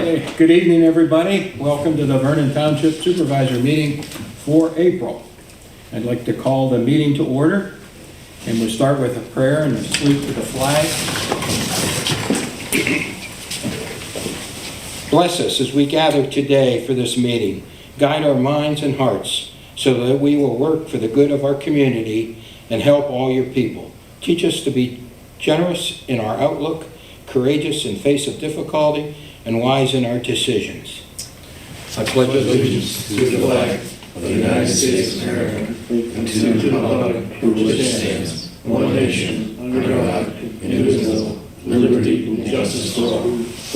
Okay, good evening, everybody. Welcome to the Vernon Township Supervisor meeting for April. I'd like to call the meeting to order, and we'll start with a prayer and a salute to the flag. Bless us as we gather today for this meeting. Guide our minds and hearts so that we will work for the good of our community and help all your people. Teach us to be generous in our outlook, courageous in face of difficulty, and wise in our decisions. I pledge allegiance to the flag of the United States of America and to the republic for which it stands, one nation, under God, indivisible, liberty and justice for all. This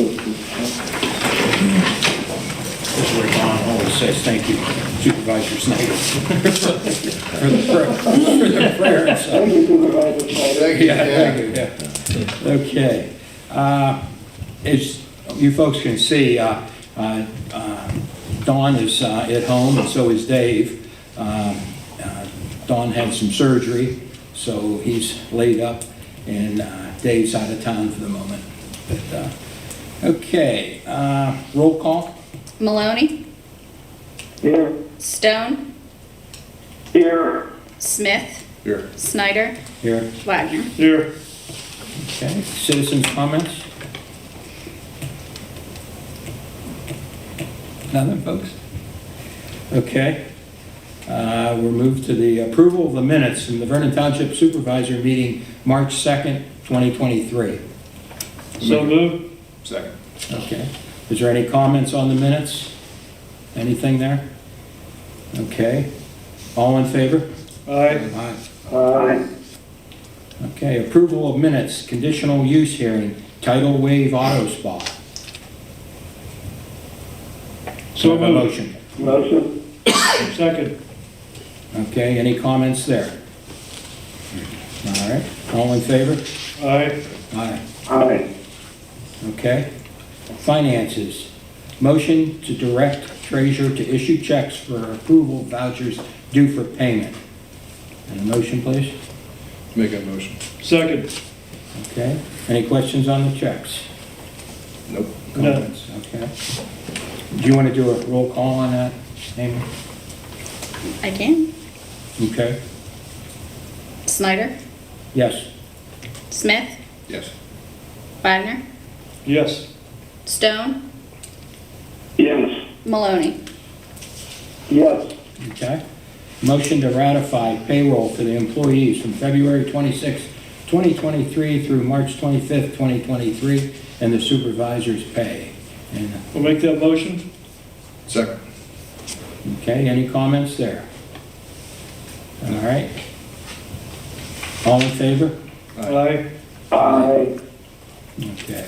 is where Don always says thank you, Supervisor Snyder, for the prayer and stuff. Thank you, Supervisor Snyder. Yeah, thank you. Okay. As you folks can see, Dawn is at home, and so is Dave. Dawn had some surgery, so he's laid up, and Dave's out of town for the moment. But, okay, roll call. Maloney, Here. Stone, Here. Smith, Here. Snyder, Here. Wagner. Here. Okay, citizens' comments? Nothing, folks? Okay. We'll move to the approval of the minutes from the Vernon Township Supervisor meeting, March 2nd, 2023. So moved. Second. Okay. Is there any comments on the minutes? Anything there? Okay. All in favor? Aye. Aye. Okay, approval of minutes, conditional use hearing, Tidal Wave Auto Spa. So Do I have a moved. motion? Motion. Second. Okay, any comments there? All right, all in favor? Aye. Aye. Aye. Okay. Finances, motion to direct treasurer to issue checks for approval vouchers due for payment. And a motion, please? Make that motion. Second. Okay, any questions on the checks? Nope. Comments? Okay. Do you want to do a roll call on that, Amy? I can. Okay. Snyder, Yes. Smith, Yes. Wagner, Yes. Stone, Yes. Maloney. Yes. Okay. Motion to ratify payroll for the employees from February 26, 2023 through March 25th, 2023, and the supervisor's pay. And, We'll make that motion. Second. okay, any comments there? All right. All in favor? Aye. Aye. Okay.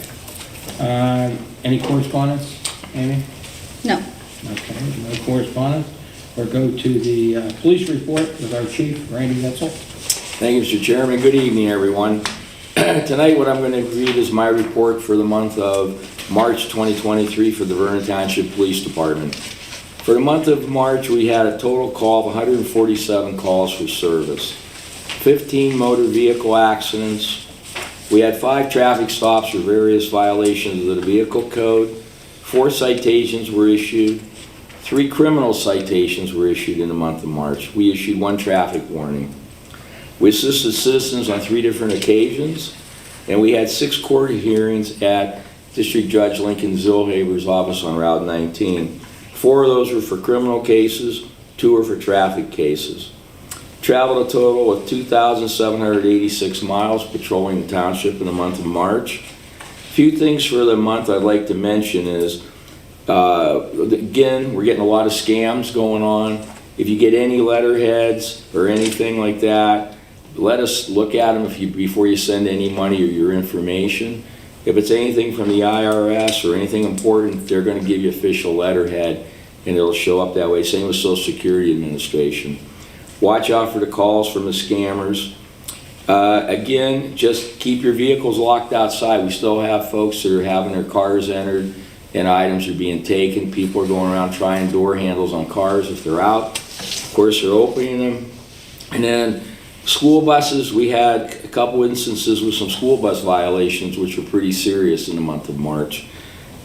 Any correspondence, Amy? No. Okay, no correspondence. Or go to the police report with our chief, Randy Wetzel. Thank you, Mr. Chairman. Good evening, everyone. Tonight, what I'm going to read is my report for the month of March 2023 for the Vernon Township Police Department. For the month of March, we had a total call of 147 calls for service, 15 motor vehicle accidents. We had 5 traffic stops for various violations of the vehicle code. 4 citations were issued. 3 criminal citations were issued in the month of March. We issued 1 traffic warning. We assisted citizens on 3 different occasions, and we had 6 court hearings at District Judge Lincoln Zillhaber's office on Route 19. 4 of those were for criminal cases, 2 were for traffic cases. Traveled a total of 2,786 miles patrolling the township in the month of March. A few things for the month I'd like to mention is, again, we're getting a lot of scams going on. If you get any letterheads or anything like that, let us look at them before you send any money or your information. If it's anything from the IRS or anything important, they're going to give you official letterhead, and it'll show up that way. Same with Social Security Administration. Watch out for the calls from the scammers. Again, just keep your vehicles locked outside. We still have folks that are having their cars entered and items are being taken. People are going around trying door handles on cars if they're out. Of course, they're opening them. And then school buses, we had a couple instances with some school bus violations, which were pretty serious in the month of March.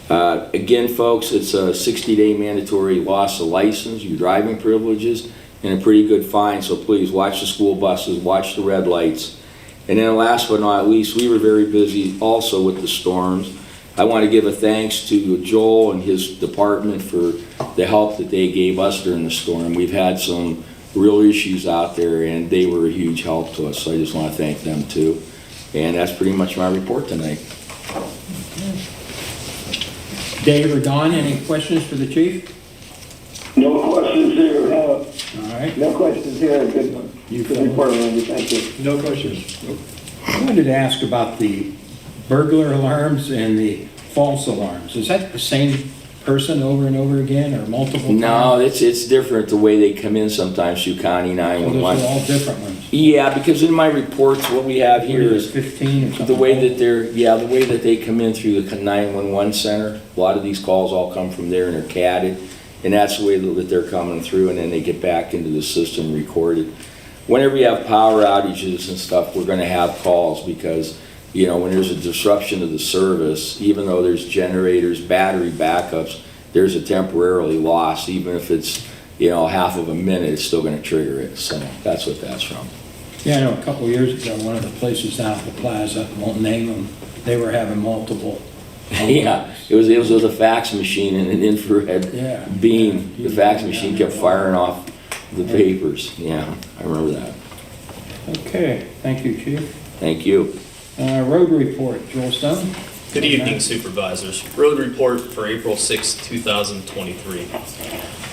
Again, folks, it's a 60-day mandatory loss of license, your driving privileges, and a pretty good fine, so please watch the school buses, watch the red lights. And then last but not least, we were very busy also with the storms. I want to give a thanks to Joel and his department for the help that they gave us during the storm. We've had some real issues out there, and they were a huge help to us, so I just want to thank them too. And that's pretty much my report tonight. Dave or Don, any questions for the chief? No questions here. All right. No questions here. Good one. Good report, Randy. Thank you. No questions. I wanted to ask about the burglar alarms and the false alarms. Is that the same person over and over again, or multiple No, times? it's different the way they come in sometimes through County Well, those 911. are all different ones. Yeah, because in my reports, what we have here What is 15 or something? the way that the way that they come in through the 911 center. A lot of these calls all come from there and they're catted, and that's the way that they're coming through, and then they get back into the system recorded. Whenever you have power outages and stuff, we're going to have calls because, you know, when there's a disruption of the service, even though there's generators, battery backups, there's a temporarily loss, even if it's, you know, half of a minute, it's still going to trigger it. So that's what that's from. Yeah, I know a couple of years ago, one of the places down at the plaza, won't name them, they were having multiple. Yeah, it was with a fax machine and an infrared Yeah. beam. The fax machine kept firing off the papers. Yeah, I remember that. Okay, thank you, chief. Thank you. Road report, Joel Stone? Good evening, Supervisors. Road report for April 6, 2023.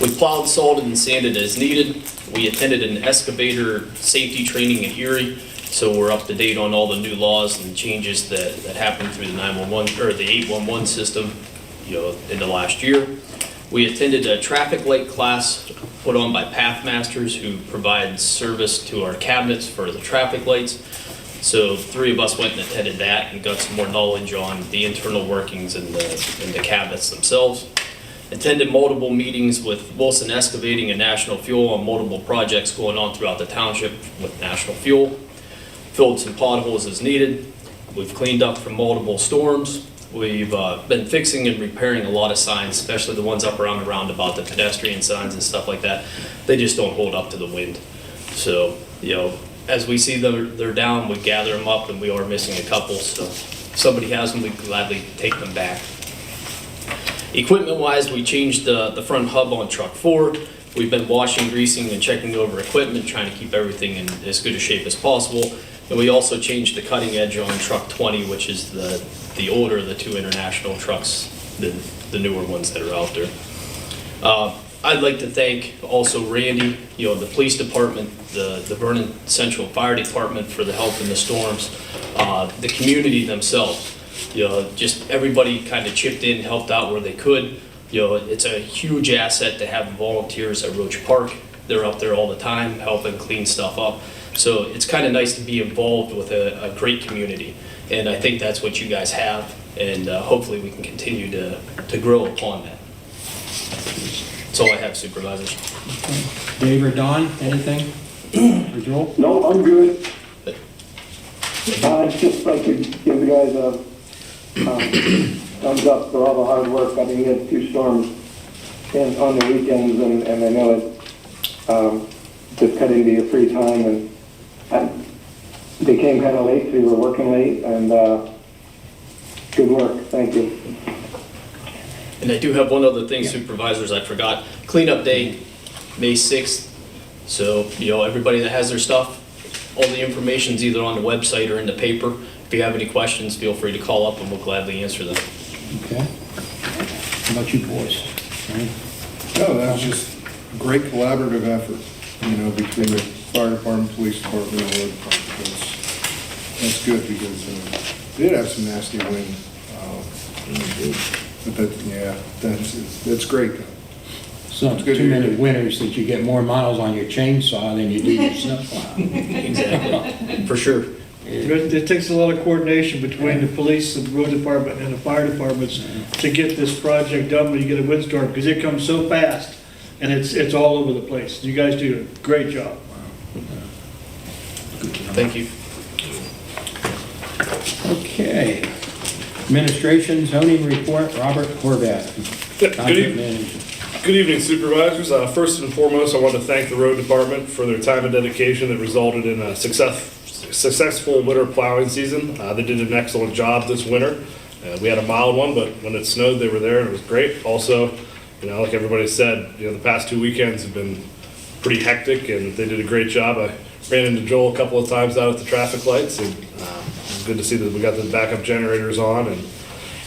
We plowed, salted, and sanded as needed. We attended an excavator safety training in Erie, so we're up to date on all the new laws and changes that happened through the 911 or the 811 system, you know, in the last year. We attended a traffic light class put on by Pathmasters, who provide service to our cabinets for the traffic lights. So 3 of us went and attended that and got some more knowledge on the internal workings and the cabinets themselves. Attended multiple meetings with Wilson Excavating and National Fuel on multiple projects going on throughout the township with National Fuel. Filled some potholes as needed. We've cleaned up from multiple storms. We've been fixing and repairing a lot of signs, especially the ones up around the roundabout, the pedestrian signs and stuff like that. They just don't hold up to the wind. So, you know, as we see they're down, we gather them up, and we are missing a couple. So if somebody has them, we gladly take them back. Equipment-wise, we changed the front hub on truck 4. We've been washing, greasing, and checking over equipment, trying to keep everything in as good a shape as possible. And we also changed the cutting edge on truck 20, which is the older of the 2 international trucks, the newer ones that are out there. I'd like to thank also Randy, you know, the police department, the Vernon Central Fire Department for the help in the storms, the community themselves. You know, just everybody kind of chipped in, helped out where they could. You know, it's a huge asset to have volunteers at Roach Park. They're up there all the time helping clean stuff up. So it's kind of nice to be involved with a great community. And I think that's what you guys have. And hopefully we can continue to grow upon that. That's all I have, Supervisors. Dave or Don, anything for Joel? No, I'm good. I'd just like to give you guys a thumbs up for all the hard work. I mean, we had 2 storms on the weekends, and I know it just cut into your free time, and they came kind of late, so you were working late, and good work. Thank you. And I do have one other thing, Supervisors, I forgot. Cleanup day, May 6th. So, you know, everybody that has their stuff, all the information's either on the website or in the paper. If you have any questions, feel free to call up and we'll gladly answer them. Okay. How about you boys? Any? No, that was just a great collaborative effort, you know, between the fire department, police department, and the road department. That's good because we did have some nasty wind. But yeah, that's great. It's not It's good to too hear. many winters that you get more miles on your chainsaw than you do your snowplow. Exactly, for sure. It takes a lot of coordination between the police, the road department, and the fire departments to get this project done when you get a windstorm, because it comes so fast, and it's all over the place. You guys do a great job. Thank you. Okay. Administration zoning report, Robert Horvath. Good Township evening. manager. Good evening, Supervisors. First and foremost, I want to thank the road department for their time and dedication that resulted in a successful winter plowing season. They did an excellent job this winter. We had a mild one, but when it snowed, they were there and it was great. Also, like everybody said, the past 2 weekends have been pretty hectic and they did a great job. I ran into Joel a couple of times out at the traffic lights, and it was good to see that we got the backup generators on and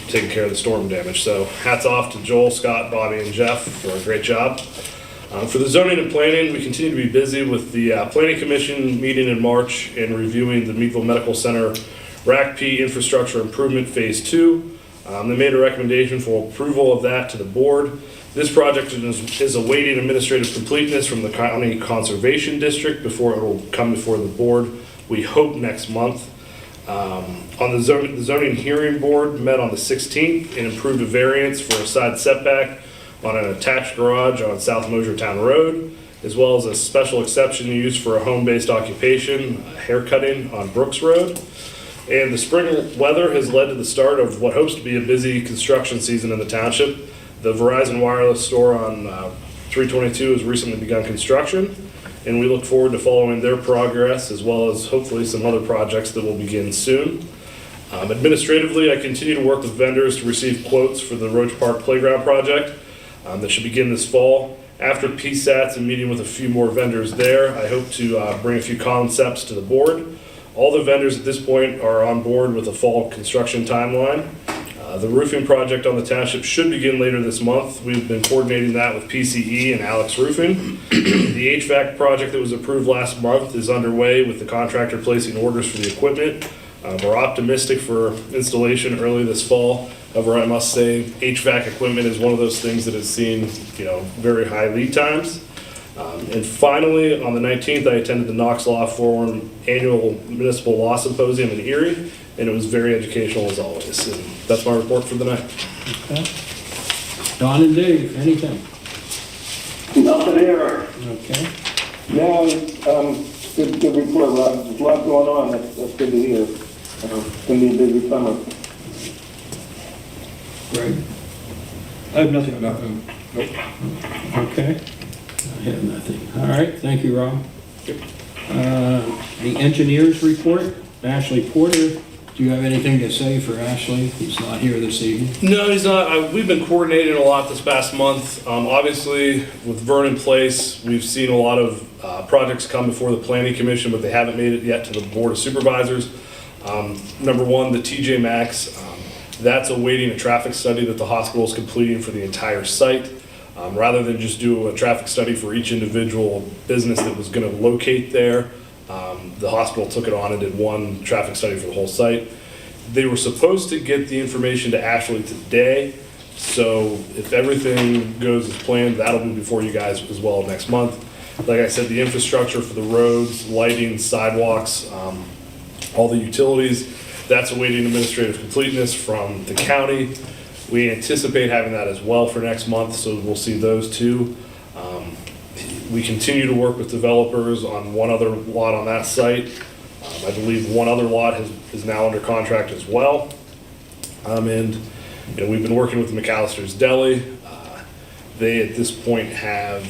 taking care of the storm damage. So hats off to Joel, Scott, Bobby, and Jeff for a great job. For the zoning and planning, we continue to be busy with the Planning Commission meeting in March and reviewing the Meadville Medical Center RACP Infrastructure Improvement Phase 2. They made a recommendation for approval of that to the board. This project is awaiting administrative completeness from the County Conservation District before it will come before the board. We hope next month. On the zoning hearing board met on the 16th and approved a variance for a side setback on an attached garage on South Mosertown Road, as well as a special exception used for a home-based occupation, haircutting on Brooks Road. And the spring weather has led to the start of what hopes to be a busy construction season in the township. The Verizon wireless store on 322 has recently begun construction, and we look forward to following their progress as well as hopefully some other projects that will begin soon. Administratively, I continue to work with vendors to receive quotes for the Roach Park Playground project that should begin this fall. After PSATs and meeting with a few more vendors there, I hope to bring a few concepts to the board. All the vendors at this point are on board with a fall construction timeline. The roofing project on the township should begin later this month. We've been coordinating that with PCE and Alex Roofing. The HVAC project that was approved last month is underway with the contractor placing orders for the equipment. We're optimistic for installation early this fall. However, I must say HVAC equipment is one of those things that has seen very high lead times. And finally, on the 19th, I attended the Knox Law Forum Annual Municipal Law Symposium in Erie, and it was very educational as always. And that's my report for the night. Okay. Don and Dave, anything? Nothing here. Okay. Yeah, good report, Rob. There's a lot going on. That's good to hear. It's going to be a busy summer. Great. I have nothing. Nothing. Okay. I have nothing. All right, thank you, Rob. The engineers report, Ashley Porter. Do you have anything to say for Ashley? He's not here this evening. No, he's not. We've been coordinating a lot this past month. Obviously, with Vernon Place, we've seen a lot of projects come before the Planning Commission, but they haven't made it yet to the Board of Supervisors. Number one, the TJ Maxx. That's awaiting a traffic study that the hospital is completing for the entire site. Rather than just do a traffic study for each individual business that was going to locate there, the hospital took it on and did one traffic study for the whole site. They were supposed to get the information to Ashley today, so if everything goes as planned, that'll be before you guys as well next month. Like I said, the infrastructure for the roads, lighting, sidewalks, all the utilities, that's awaiting administrative completeness from the county. We anticipate having that as well for next month, so we'll see those two. We continue to work with developers on one other lot on that site. I believe one other lot is now under contract as well. And we've been working with the McAllister's Deli. They at this point have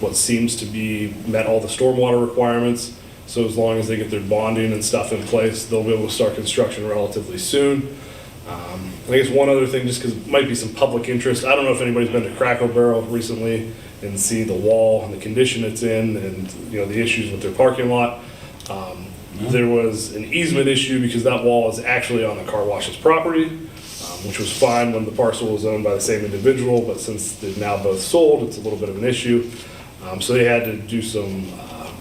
what seems to be met all the stormwater requirements. So as long as they get their bonding and stuff in place, they'll be able to start construction relatively soon. I guess one other thing, just because it might be some public interest, I don't know if anybody's been to Cracker Barrel recently and see the wall and the condition it's in and the issues with their parking lot. There was an easement issue because that wall is actually on the car wash's property, which was fine when the parcel was owned by the same individual, but since they've now both sold, it's a little bit of an issue. So they had to do some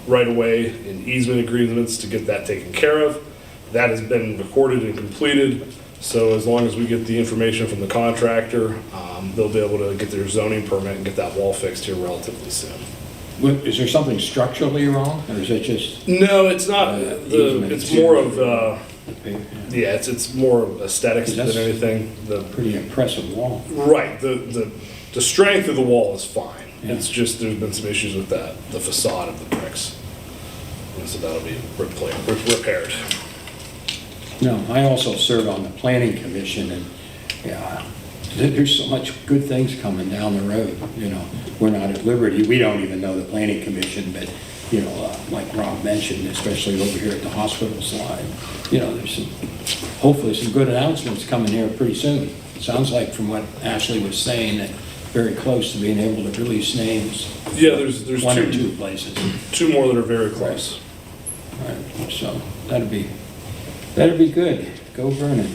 right-of-way and easement agreements to get that taken care of. That has been recorded and completed. So as long as we get the information from the contractor, they'll be able to get their zoning permit and get that wall fixed here relatively soon. Is there something structurally wrong, or is it just? No, it's not. It's more of Yeah, it's more of aesthetics than That's anything. pretty impressive wall. Right. The strength of the wall is fine. Yeah. It's just there's been some issues with the facade of the bricks, and so that'll be repaired. No, I also serve on the planning commission, and, yeah, there's so much good things coming down the road, you know. We're not at liberty, we don't even know the planning commission, but, you know, like Rob mentioned, especially over here at the hospital side, you know, there's some, hopefully some good announcements coming here pretty soon. Sounds like from what Ashley was saying, that very close to being able to release names. Yeah, there's One or two two places. more that are very close. Right, so that'd be good. Go Vernon.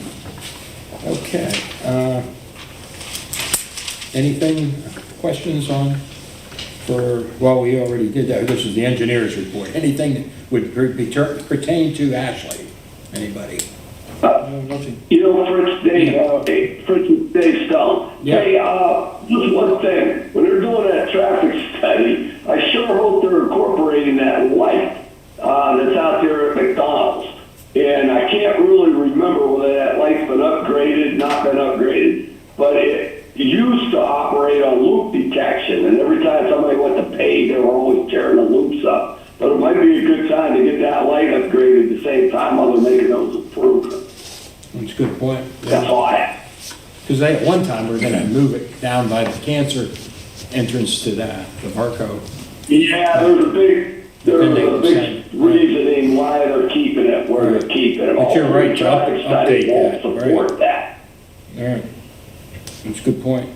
Okay. Anything, questions on, well, we already did that. This is the engineer's report. Anything that would pertain to Ashley? Anybody? No, nothing. You know, Dave Stone. Yeah. Hey, just one thing. When they're doing that traffic study, I sure hope they're incorporating that light that's out there at McDonald's. And I can't really remember whether that light's been upgraded, not been upgraded. But it used to operate on loop detection. And every time somebody went to pay, they were always tearing the loops up. But it might be a good time to get that light upgraded at the same time while they're making those improvements. That's a good point. That's all I have. Because they, at one time, were gonna move it down by the cancer entrance to the Barco. Yeah, there's a big reasoning why they're keeping it where they're keeping it. But you're right, The traffic study update won't that, support right. that. All right. That's a good point.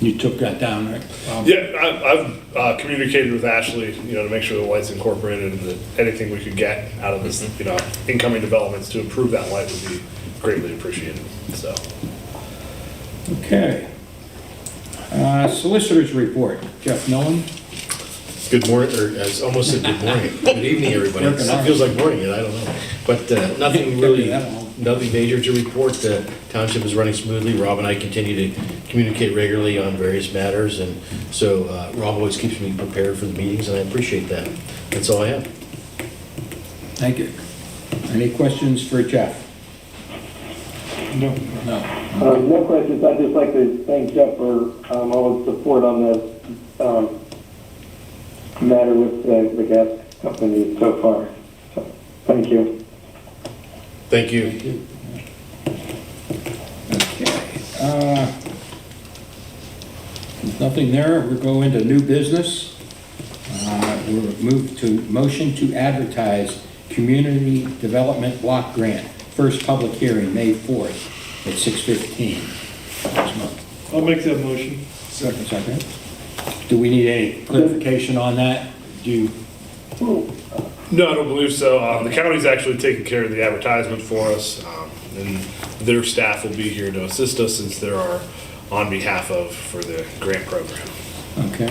You took that down, right? Yeah, I've communicated with Ashley, you know, to make sure the light's incorporated and that anything we could get out of this, you know, incoming developments to improve that light would be greatly appreciated, so. Okay. Solicitor's report. Jeff Nolan? Good morning, or I almost said good morning. Good evening, everybody. Working hard. It feels like morning, I don't know. But nothing really, nothing major to report. The township is running smoothly. Rob and I continue to communicate regularly on various matters, and so Rob always keeps me prepared for the meetings, and I appreciate that. That's all I have. Thank you. Any questions for Jeff? No. No. No questions. I'd just like to thank Jeff for all his support on the matter with the gas company so far. So, thank you. Thank you. Okay. There's nothing there. We'll go into new business. We'll move to motion to advertise community development block grant. First public hearing, May 4th at 6:15. I'll make that motion. Second. Do we need any clarification on that? No, I don't believe so. The county's actually taking care of the advertisement for us, and their staff will be here to assist us since there are on behalf of for the grant program. Okay.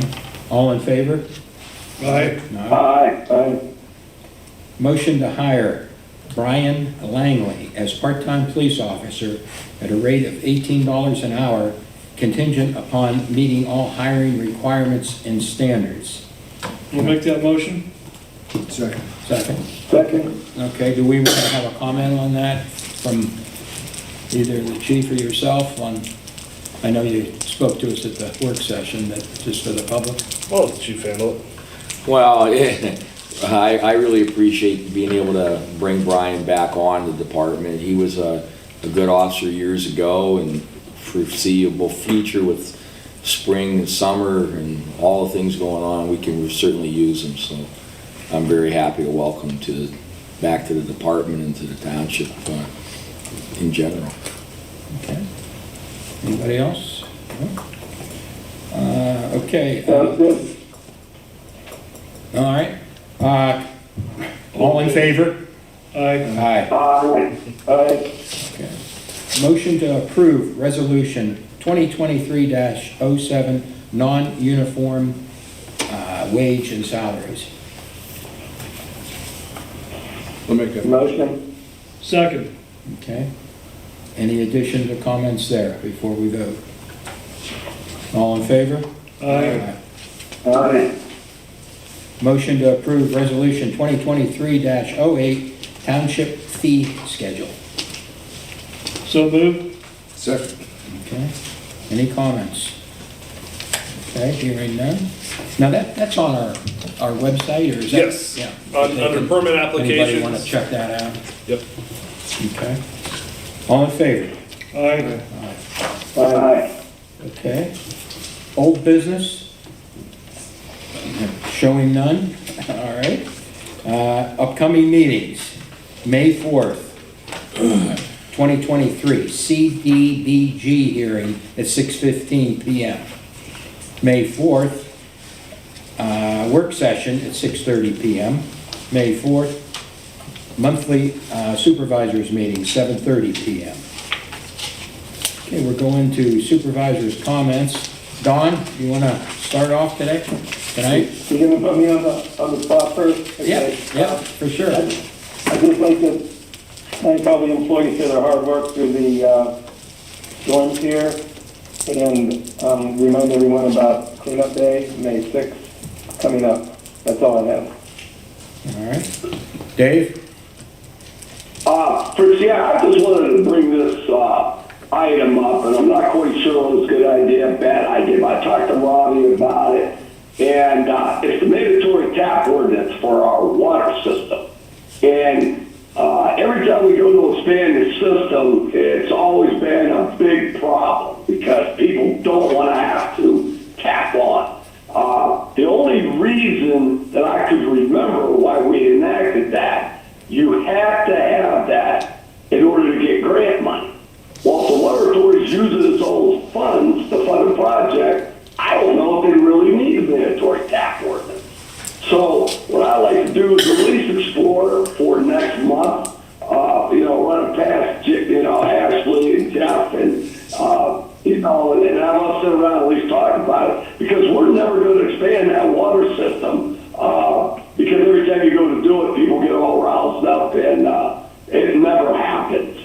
All in favor? Aye. No. Aye. Motion to hire Brian Langley as part-time police officer at a rate of $18 an hour, contingent upon meeting all hiring requirements and standards. We'll make that motion. Second. Second. Okay, do we want to have a comment on that from either the chief or yourself on, I know you spoke to us at the work session, but just for the public? Well, the chief handle it. Well, I really appreciate being able to bring Brian back on the department. He was a good officer years ago, and foreseeable future with spring and summer and all the things going on, we can certainly use him. So I'm very happy to welcome him back to the department and to the township in general. Okay. Anybody else? No? Okay. Sounds good. All right. All in favor? Aye. Aye. Aye. Aye. Okay. Motion to approve Resolution 2023-07, non-uniform wage and salaries. I'll make that. Motion. Second. Okay. Any additions or comments there before we vote? All in favor? Aye. Aye. Motion to approve Resolution 2023-08, Township Fee Schedule. So moved. Second. Okay. Any comments? Okay, hearing none. Now, that's on our website, or is that? Yes. Yeah. Under permit Anybody want to applications. check that out? Yep. Okay. All in favor? All right, Aye. Okay. Old business? Showing none? All right. Upcoming meetings, May 4th, 2023, CDBG hearing at 6:15 PM. May 4th, work session at 6:30 PM. May 4th, monthly supervisors meeting, 7:30 PM. Okay, we're going to supervisors' comments. Don, you want to start off tonight? You're gonna put me on the spot first? Yeah, Okay. yeah, for sure. I'd just like to thank all the employees for their hard work through the storms here, and remind everyone about cleanup day, May 6th, coming up. That's all I have. All right. Dave? First, yeah, I just wanted to bring this item up, and I'm not quite sure it was a good idea, bad idea, but I talked to Robbie about it, and it's the mandatory tap ordinance for our water system. And every time we go to expand the system, it's always been a big problem because people don't want to have to tap on. The only reason that I could remember why we enacted that, you have to have that in order to get grant money. Well, if the water authority uses its own funds to fund a project, I don't know if they really need a mandatory tap ordinance. So what I like to do is at least explore for next month, run it past, Ashley and Jeff and, and I want to sit around and at least talk about it because we're never going to expand that water system, because every time you go to do it, people get all roused up and, it never happens.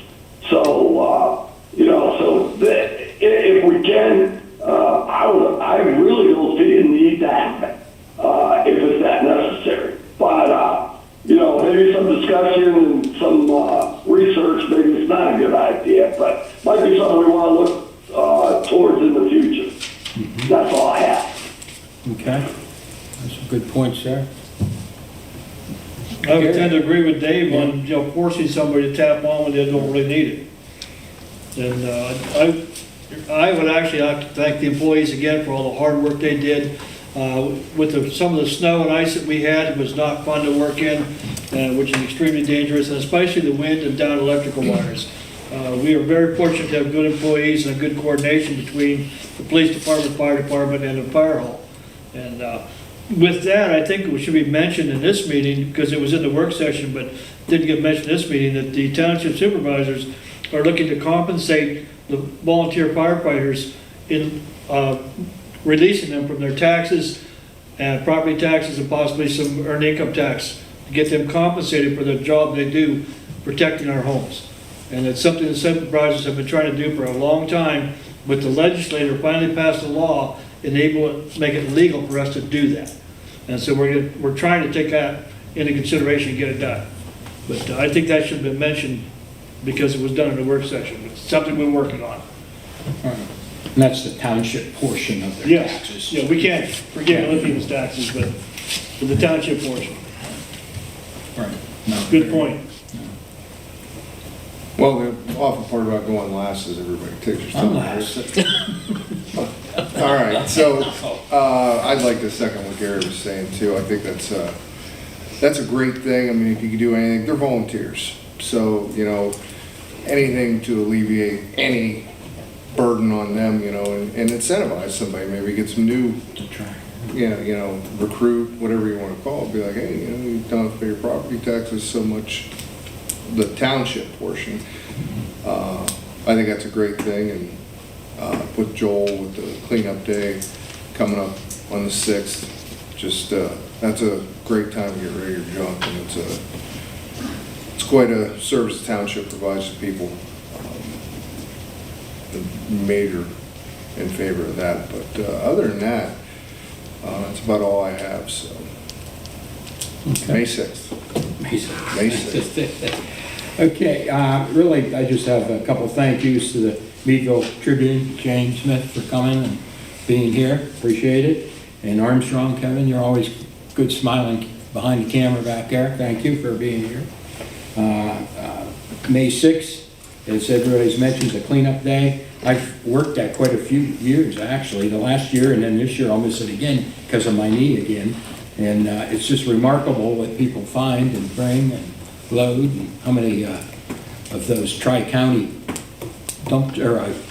So, if we can, I really don't see a need to have it, if it's that necessary. But, maybe some discussion and some research, maybe it's not a good idea, but might be something we want to look towards in the future. That's all I have. Okay. That's some good points there. I would tend to agree with Dave on, forcing somebody to tap on when they don't really need it. And I would actually like to thank the employees again for all the hard work they did. With some of the snow and ice that we had, it was not fun to work in, which is extremely dangerous, and especially the wind and down electrical wires. We are very fortunate to have good employees and a good coordination between the police department, fire department, and the fire hall. And with that, I think it should be mentioned in this meeting, because it was in the work session, but didn't get mentioned in this meeting, that the township supervisors are looking to compensate the volunteer firefighters in releasing them from their taxes, property taxes, and possibly some earned income tax, to get them compensated for the job they do protecting our homes. And it's something the supervisors have been trying to do for a long time, but the legislature finally passed a law make it legal for us to do that. And so we're trying to take that into consideration and get it done. But I think that should have been mentioned because it was done in a work session. It's something we're working on. All right. And that's the township portion of their Yes, taxes. yeah, we can't forget other people's taxes, but for the township portion. Right. No, Good point. Well, the awful part about going last is everybody takes your I'm stuff. last. All right, so I'd like to second what Gary was saying too. I think that's a great thing. I mean, if you can do anything, they're volunteers. So, anything to alleviate any burden on them, and incentivize somebody, maybe get some new, recruit, whatever you want to call it, be like, hey, you don't have to pay your property taxes so much, the township portion. I think that's a great thing, and with Joel, with the cleanup day coming up on the 6th, just, that's a great time to get rid of your junk, and it's quite a service the township provides to people. Major in favor of that, but other than that, that's about all I have, so. Okay. May 6th. May 6th. Okay, really, I just have a couple thank yous to the Meadville Tribune, Jane Smith, for coming and being here. Appreciate it. And Armstrong, Kevin, you're always good smiling behind the camera back there. Thank you for being here. May 6th, as everybody's mentioned, is a cleanup day. I've worked that quite a few years, actually, the last year, and then this year I'll miss it again because of my knee again. And it's just remarkable what people find and bring and load, and how many of those tri-county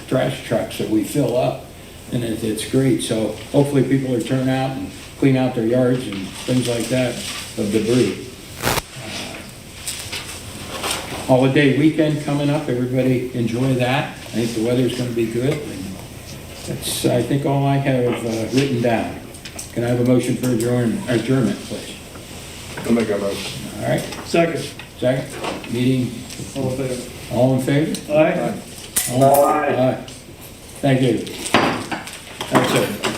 trash trucks that we fill up. And it's great. So hopefully people are turning out and clean out their yards and things like that of debris. Holiday weekend coming up, everybody enjoy that. I think the weather's going to be good. And that's, I think, all I have written down. Can I have a motion for adjournment, please? I'll make a motion. All right, Second. second, meeting, All in favor? all in favor? Aye. Aye. Thank you. That's it.